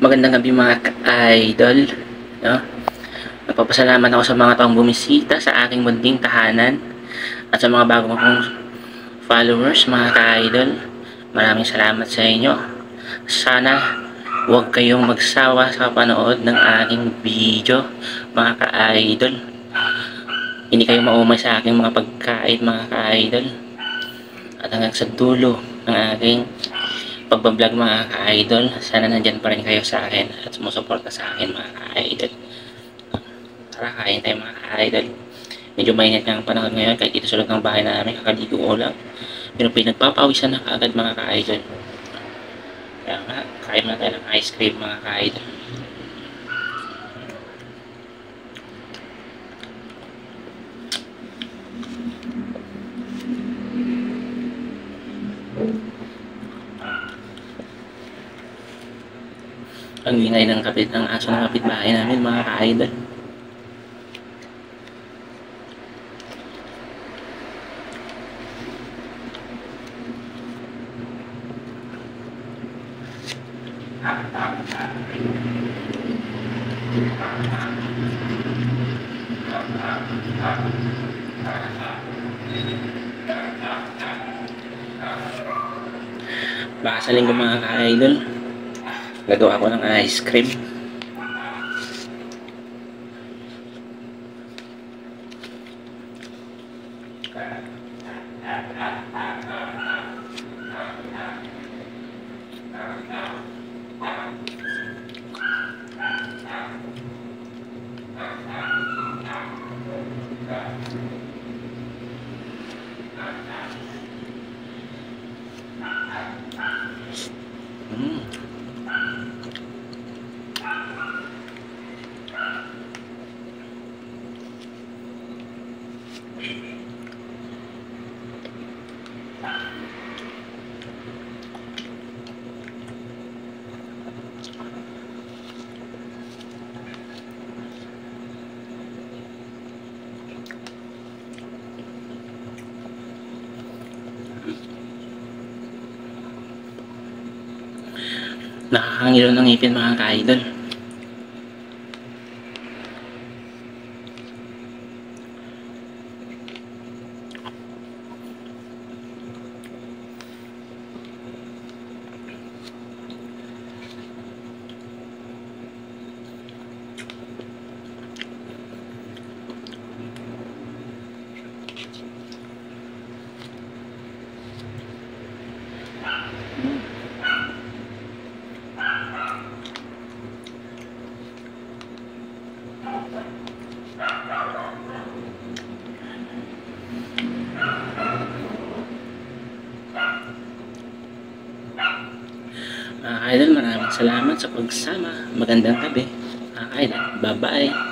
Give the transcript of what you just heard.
Magandang gabi mga ka-idol, no? Nagpapasalamat ako sa mga taong bumisita sa aking munting tahanan at sa mga bagong kong followers, mga ka-idol. Maraming salamat sa inyo. Sana huwag kayong magsawa sa panood ng aking video, mga ka-idol. Hindi kayo maumay sa aking mga pagkain, mga ka-idol. At hanggang sa dulo ng aking pagbablog, mga ka-idol, sana nandyan pa rin kayo sa akin at sumusuporta sa akin, mga ka-idol. Tara, kain tayo, mga ka-idol. Medyo mainit nga ang panahon ngayon kahit dito sa loob ng bahay namin, kakaligo ko lang. Pero pinagpapawisan na kaagad, mga ka-idol. Kaya nga, kain na tayo ng ice cream, mga ka-idol. Ang ingay ng aso ng kapitbahay namin, mga ka-idol. Baka sa linggo, mga ka-idol, gagawa ako ng ice cream. Nakakangilo ng ngipin, mga ka-idol. Mga idol, maraming salamat sa pagsama. Magandang gabi. Mga idol, bye-bye.